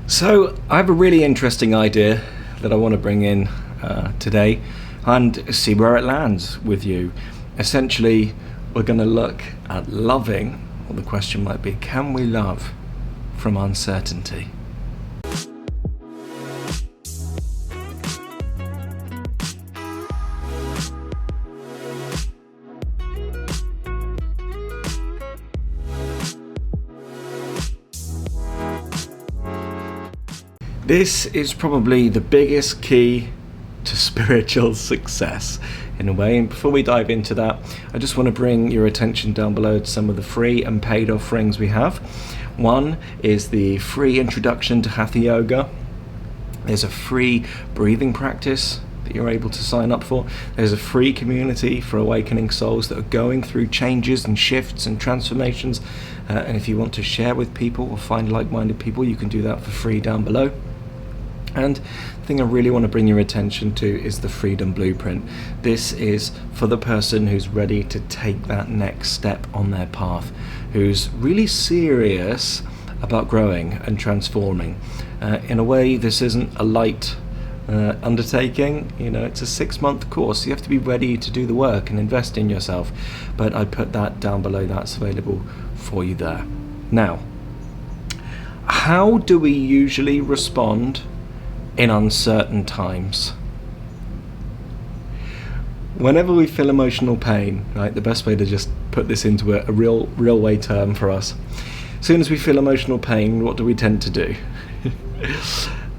So I have a really interesting idea that I want to bring in today and see where it lands with you. Essentially, we're going to look at loving, or the question might be, can we love from uncertainty? This is probably the biggest key to spiritual success in a way, and before we dive into that, I just want to bring your attention down below to some of the free and paid offerings we have. One is the free introduction to Hatha Yoga. There's a free breathing practice that you're able to sign up for. There's a free community for awakening souls that are going through changes and shifts and transformations, and if you want to share with people or find like-minded people, you can do that for free down below. And the thing I really want to bring your attention to is the Freedom Blueprint. This is for the person who's ready to take that next step on their path, who's really serious about growing and transforming. In a way, this isn't a light undertaking. It's a 6-month course. You have to be ready to do the work and invest in yourself. But I put that down below. That's available for you there. Now, how do we usually respond in uncertain times? Whenever we feel emotional pain, right, the best way to just put this into a real way term for us, as soon as we feel emotional pain, what do we tend to do?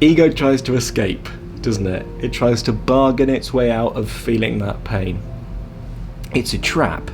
Ego tries to escape, doesn't it? It tries to bargain its way out of feeling that pain. It's a trap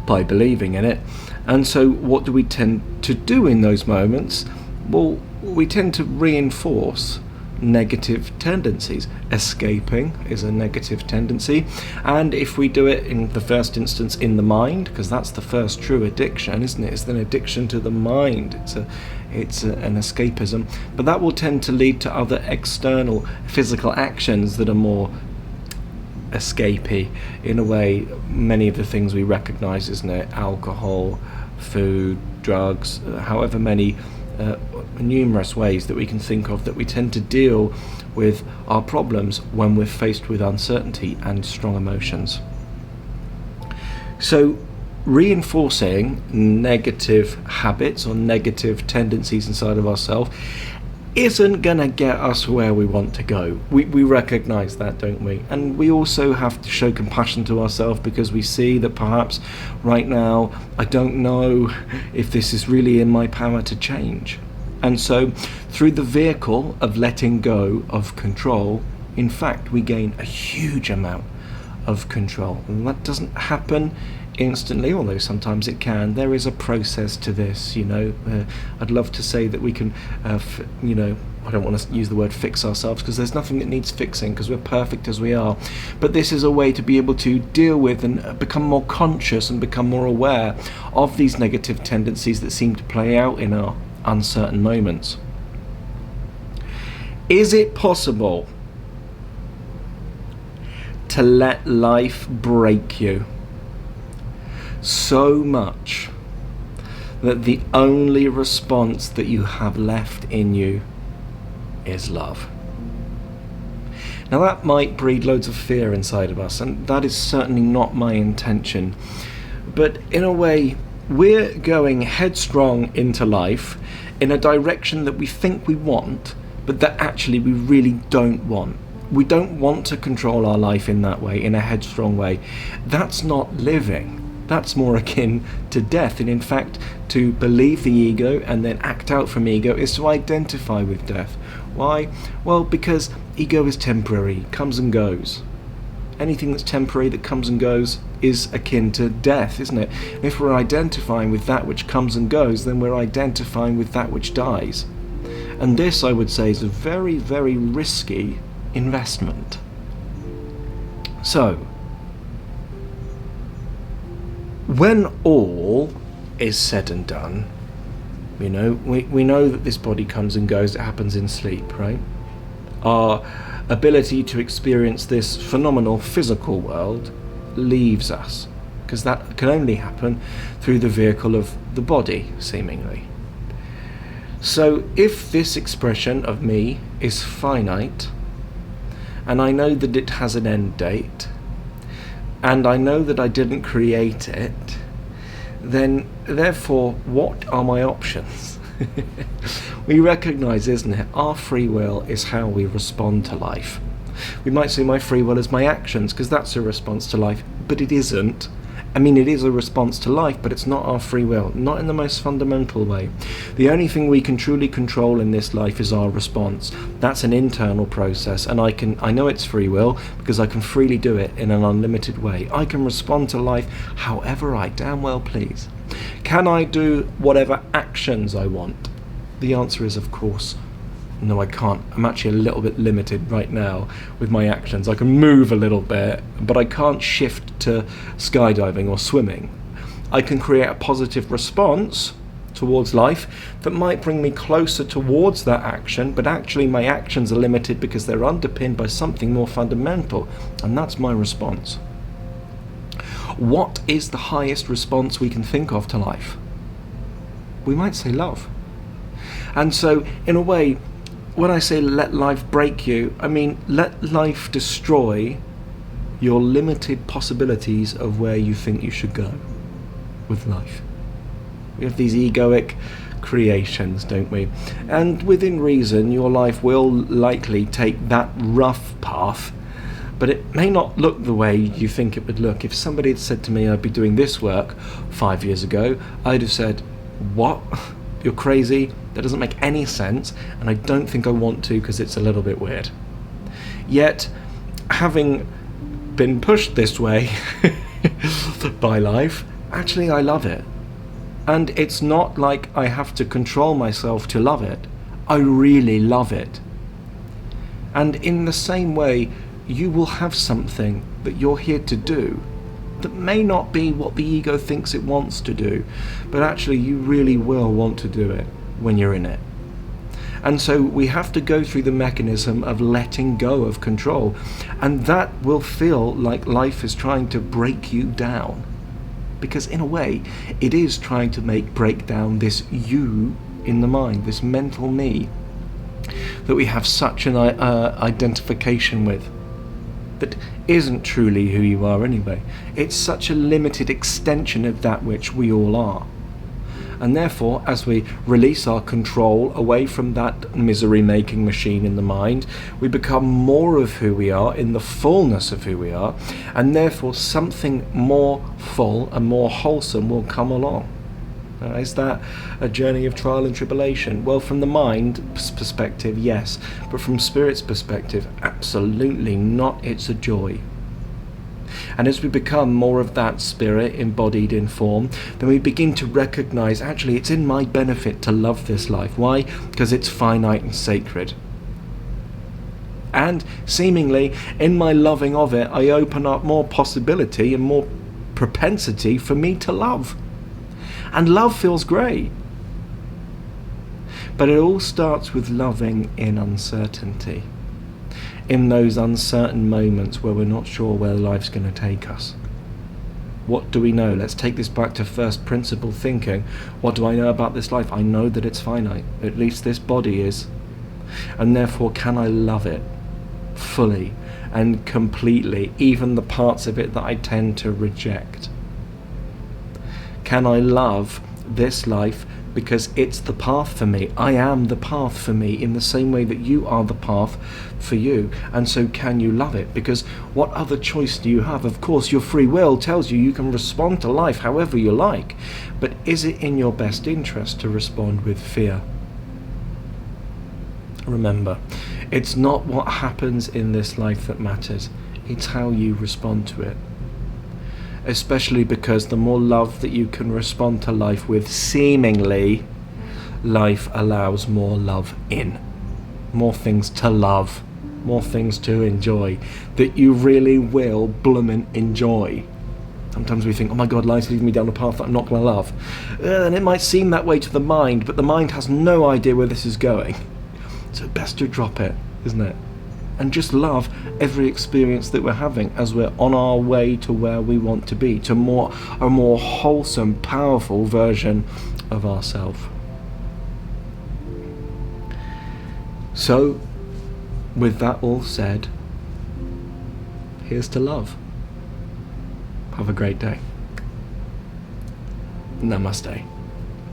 by believing in it. And so what do we tend to do in those moments? Well, we tend to reinforce negative tendencies. Escaping is a negative tendency, and if we do it in the first instance in the mind, because that's the first true addiction, isn't it? It's an addiction to the mind. It's an escapism, but that will tend to lead to other external physical actions that are more escapey. In a way, many of the things we recognize, isn't it? Alcohol, food, drugs, however many numerous ways that we can think of that we tend to deal with our problems when we're faced with uncertainty and strong emotions. So reinforcing negative habits or negative tendencies inside of ourselves isn't going to get us where we want to go. We recognize that, don't we? And we also have to show compassion to ourselves, because we see that perhaps right now I don't know if this is really in my power to change. And so through the vehicle of letting go of control, in fact, we gain a huge amount of control. And that doesn't happen instantly, although sometimes it can. There is a process to this. I'd love to say that we can I don't want to use the word fix ourselves, because there's nothing that needs fixing, because we're perfect as we are. But this is a way to be able to deal with and become more conscious and become more aware of these negative tendencies that seem to play out in our uncertain moments. Is it possible to let life break you so much that the only response that you have left in you is love? Now, that might breed loads of fear inside of us, and that is certainly not my intention. But in a way, we're going headstrong into life in a direction that we think we want, but that actually we really don't want. We don't want to control our life in that way, in a headstrong way. That's not living. That's more akin to death. And in fact, to believe the ego and then act out from ego is to identify with death. Why? Well, because ego is temporary, comes and goes. Anything that's temporary, that comes and goes, is akin to death, isn't it? If we're identifying with that which comes and goes, then we're identifying with that which dies. And this, I would say, is a very, very risky investment. So, when all is said and done, we know that this body comes and goes. It happens in sleep, right? Our ability to experience this phenomenal physical world leaves us, because that can only happen through the vehicle of the body, seemingly. So if this expression of me is finite, and I know that it has an end date, and I know that I didn't create it, then therefore what are my options? We recognize, isn't it, our free will is how we respond to life. We might say my free will is my actions, because that's a response to life, but it isn't. I mean, it is a response to life, but it's not our free will, not in the most fundamental way. The only thing we can truly control in this life is our response. That's an internal process, and I know it's free will because I can freely do it in an unlimited way. I can respond to life however I damn well please. Can I do whatever actions I want? The answer is, of course, no, I can't. I'm actually a little bit limited right now with my actions. I can move a little bit, but I can't shift to skydiving or swimming. I can create a positive response towards life that might bring me closer towards that action, but actually my actions are limited because they're underpinned by something more fundamental, and that's my response. What is the highest response we can think of to life? We might say love. And so, in a way, when I say let life break you, I mean let life destroy your limited possibilities of where you think you should go with life. We have these egoic creations, don't we? And within reason, your life will likely take that rough path, but it may not look the way you think it would look. If somebody had said to me I'd be doing this work 5 years ago, I'd have said, what? You're crazy, that doesn't make any sense, and I don't think I want to because it's a little bit weird. Yet, having been pushed this way by life, actually I love it. And it's not like I have to control myself to love it. I really love it. And in the same way, you will have something that you're here to do that may not be what the ego thinks it wants to do, but actually you really will want to do it when you're in it. And so we have to go through the mechanism of letting go of control, and that will feel like life is trying to break you down, because in a way it is trying to break down this you in the mind, this mental me that we have such an identification with, that isn't truly who you are anyway. It's such a limited extension of that which we all are. And therefore, as we release our control away from that misery-making machine in the mind, we become more of who we are in the fullness of who we are, and therefore something more full and more wholesome will come along. Is that a journey of trial and tribulation? Well, from the mind's perspective, yes. But from spirit's perspective, absolutely not. It's a joy. And as we become more of that spirit embodied in form, then we begin to recognize, actually, it's in my benefit to love this life. Why? Because it's finite and sacred. And seemingly, in my loving of it, I open up more possibility and more propensity for me to love. And love feels great. But it all starts with loving in uncertainty. In those uncertain moments where we're not sure where life's going to take us. What do we know? Let's take this back to first principle thinking. What do I know about this life? I know that it's finite. At least this body is. And therefore, can I love it fully and completely, even the parts of it that I tend to reject? Can I love this life because it's the path for me? I am the path for me in the same way that you are the path for you. And so can you love it? Because what other choice do you have? Of course, your free will tells you can respond to life however you like. But is it in your best interest to respond with fear? Remember, it's not what happens in this life that matters. It's how you respond to it. Especially because the more love that you can respond to life with, seemingly, life allows more love in. More things to love, more things to enjoy, that you really will bloomin' enjoy. Sometimes we think, oh my God, life's leading me down a path that I'm not going to love. And it might seem that way to the mind, but the mind has no idea where this is going. So best to drop it, isn't it? And just love every experience that we're having as we're on our way to where we want to be, to a more wholesome, powerful version of ourselves. So, with that all said, here's to love. Have a great day. Namaste.